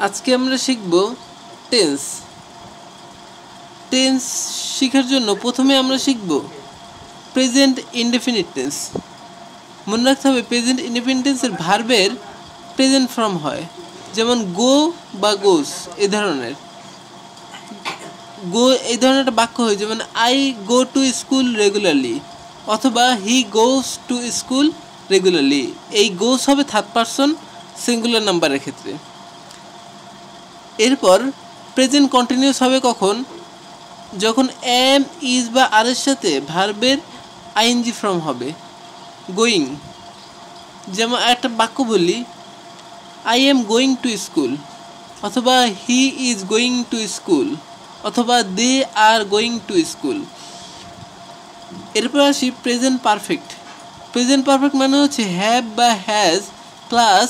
আজকে আমরা শিখব টেন্স। টেন্স শেখার জন্য প্রথমে আমরা শিখব প্রেজেন্ট ইনডেফিনিট টেন্স। মনে রাখতে হবে প্রেজেন্ট ইনডেফিনিট টেন্সের ভার্বের প্রেজেন্ট ফর্ম হয়, যেমন গো বা গোস এই ধরনের। গো এই ধরনের একটা বাক্য হয়, যেমন I go to school regularly, অথবা হি গোস টু স্কুল রেগুলারলি। এই গোস হবে থার্ড পারসন সিঙ্গুলার নাম্বারের ক্ষেত্রে। এরপর প্রেজেন্ট কন্টিনিউয়াস হবে কখন? যখন এম, ইজ বা আর এর সাথে ভার্বের আইএনজি ফর্ম হবে। গোয়িং, যেমন একটা বাক্য বলি I am going to school, অথবা he is going to school, অথবা they are going to school. এরপর আসি প্রেজেন্ট পারফেক্ট। প্রেজেন্ট পারফেক্ট মানে হচ্ছে হ্যাভ বা হ্যাজ প্লাস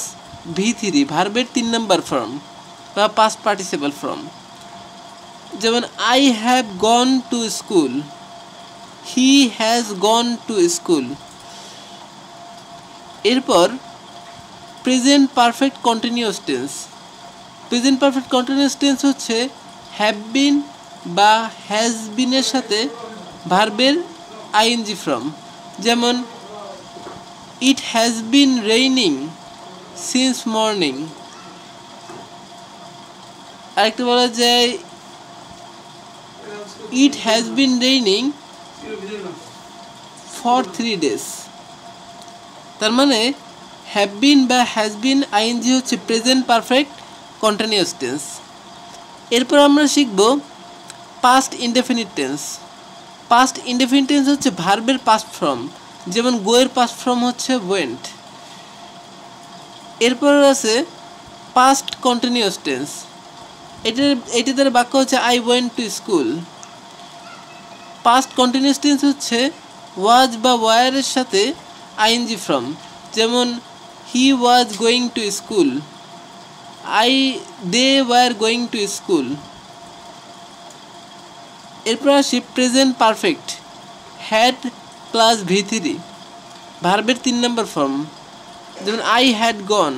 V3 ভার্বের 3 নম্বর ফর্ম বা পাস্ট পার্টিসিপল ফর্ম। যেমন I have gone to school, he has gone to school. এরপর present perfect continuous tense. Present perfect continuous tense হচ্ছে হ্যাভ বিন বা has বিনের সাথে ভার্বের আইএনজি ফর্ম। যেমন it has been raining since morning. আরেকটা বলা যায় it has been raining for 3 days। তার মানে হ্যাভ বিন বা হ্যাজ বিন আইএনজি হচ্ছে প্রেজেন্ট পারফেক্ট কন্টিনিউয়াস টেন্স। এরপর আমরা শিখব past indefinite tense. Past indefinite tense হচ্ছে ভার্বের পাস্ট ফর্ম, যেমন গো এর পাস্ট ফর্ম হচ্ছে ওয়েন্ট। এরপর আছে পাস্ট কন্টিনিউয়াস টেন্স। এটার বাক্য হচ্ছে I went to school. Past continuous tense হচ্ছে ওয়াজ বা ওয়ারের সাথে আইএনজি ফর্ম, যেমন he was going to school, they were going to school. এরপর আসি present perfect had plus V3 ভার্বের 3 নম্বর ফর্ম, যেমন I had gone,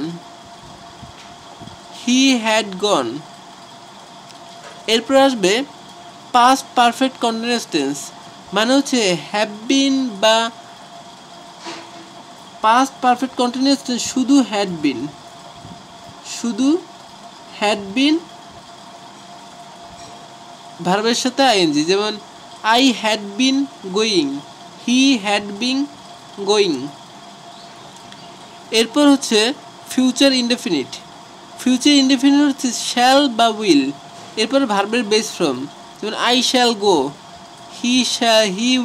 he had gone. এরপর আসবে পাস্ট পারফেক্ট কন্টিনিউয়াস টেন্স, মানে হচ্ছে হ্যাভ বিন বা পাস্ট পারফেক্ট কন্টিনিউয়াস টেন্স শুধু হ্যাড বিন ভার্বের সাথে আইএনজি, যেমন I had been going, he had been going. এরপর হচ্ছে ফিউচার ইনডেফিনিট। ফিউচার ইনডেফিনিট হচ্ছে শ্যাল বা উইল, এরপর ভার্বের বেস ফর্ম, যেমন I shall go, he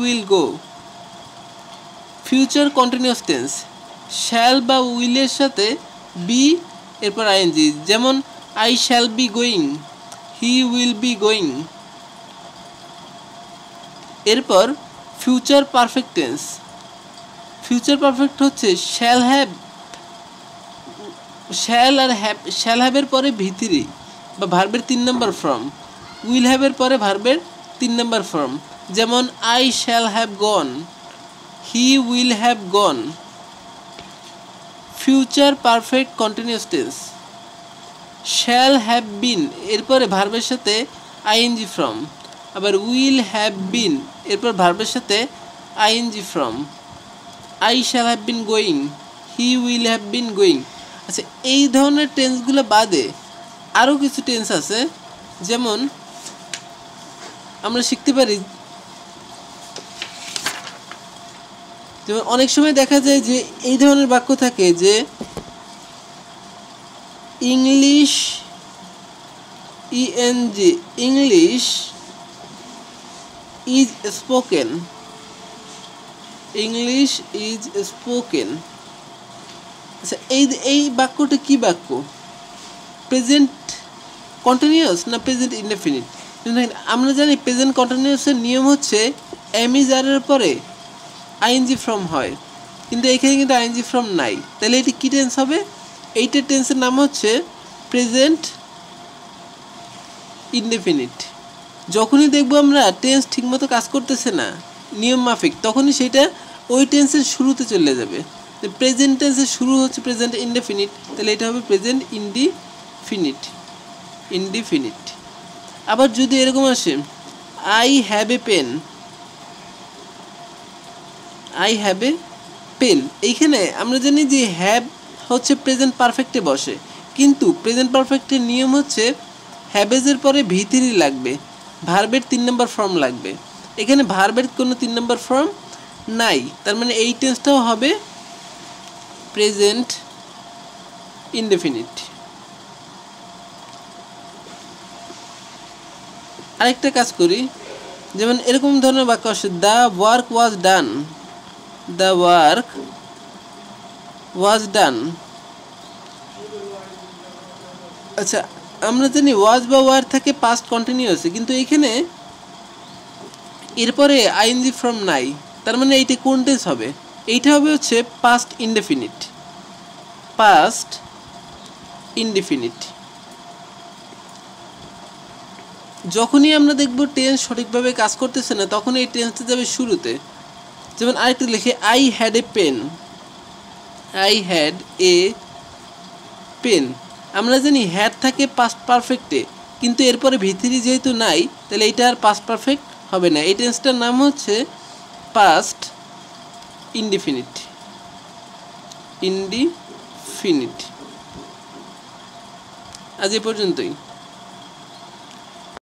will go. Future continuous tense shall বা উইলের সাথে বি এরপর আইএনজি, যেমন I shall be going, he will be going. এরপর future perfect tense. Future perfect হচ্ছে শ্যাল হ্যাভের পরে V3 বা ভার্বের 3 নম্বর ফর্ম, উইল হ্যাভের পরে ভার্বের 3 নম্বর ফর্ম, যেমন I shall have gone, he will have gone. Future perfect continuous tense shall have been এরপরে ভার্বের সাথে আইএনজি ফর্ম, আবার উইল হ্যাভ বিন এরপর ভার্বের সাথে ING form. I shall have been going, he will have been going. আচ্ছা, এই ধরনের টেন্সগুলো বাদে আরও কিছু টেন্স আছে, যেমন আমরা শিখতে পারি, যেমন অনেক সময় দেখা যায় যে এই ধরনের বাক্য থাকে যে English English is spoken, English is spoken. আচ্ছা, এই বাক্যটা কি বাক্য? প্রেজেন্ট কন্টিনিউয়াস না প্রেজেন্ট ইনডেফিনিট? আমরা জানি প্রেজেন্ট কন্টিনিউয়াসের নিয়ম হচ্ছে এম ইজ আর এর পরে আইএনজি ফর্ম হয়, কিন্তু এখানে কিন্তু আইএনজি ফর্ম নাই। তাহলে এটি কী টেন্স হবে? এইটার টেন্সের নাম হচ্ছে প্রেজেন্ট ইনডেফিনিট। যখনই দেখবো আমরা টেন্স ঠিকমতো কাজ করতেছে না নিয়ম মাফিক, তখনই সেটা ওই টেন্সের শুরুতে চলে যাবে। প্রেজেন্ট টেন্সের শুরু হচ্ছে প্রেজেন্ট ইনডেফিনিট, তাহলে এটা হবে প্রেজেন্ট ইনডিফিনিট। ইনডিফিনিট। আবার যদি এরকম আসে I have a pen, I have a pen, এইখানে আমরা জানি যে হ্যাভ হচ্ছে প্রেজেন্ট পারফেক্টে বসে, কিন্তু প্রেজেন্ট পারফেক্টের নিয়ম হচ্ছে হ্যাভেজের পরে ভি3 লাগবে, ভার্বের 3 নম্বর ফর্ম লাগবে। এখানে ভার্বের কোনো 3 নম্বর ফর্ম নাই, তার মানে এই টেন্সটাও হবে প্রেজেন্ট ইনডেফিনিট। আরেকটা কাজ করি, যেমন এরকম ধরনের বাক্য আসে the work was done, the work was done. আচ্ছা, আমরা জানি ওয়াজ বা ওয়ার থাকে পাস্ট কন্টিনিউয়াসে, কিন্তু এইখানে এরপরে আইএনজি ফর্ম নাই, তার মানে এইটা কোন টেন্স হবে? এইটা হবে হচ্ছে পাস্ট ইনডেফিনিট, পাস্ট ইনডেফিনিট। যখনই আমরা দেখব টেন্স সঠিকভাবে কাজ করতেছে না, তখন এই টেন্সটা যাবে শুরুতে। যেমন আরেকটু লিখে I had a pen, I had a pen. আমরা জানি হ্যাড থাকে পাস্ট পারফেক্টে, কিন্তু এরপরে ভি3 যেহেতু নাই, তাহলে এইটা আর পাস্ট পারফেক্ট হবে না। এই টেন্সটার নাম হচ্ছে পাস্ট ইনডিফিনিট, ইনডিফিনিট। আজ এ পর্যন্তই।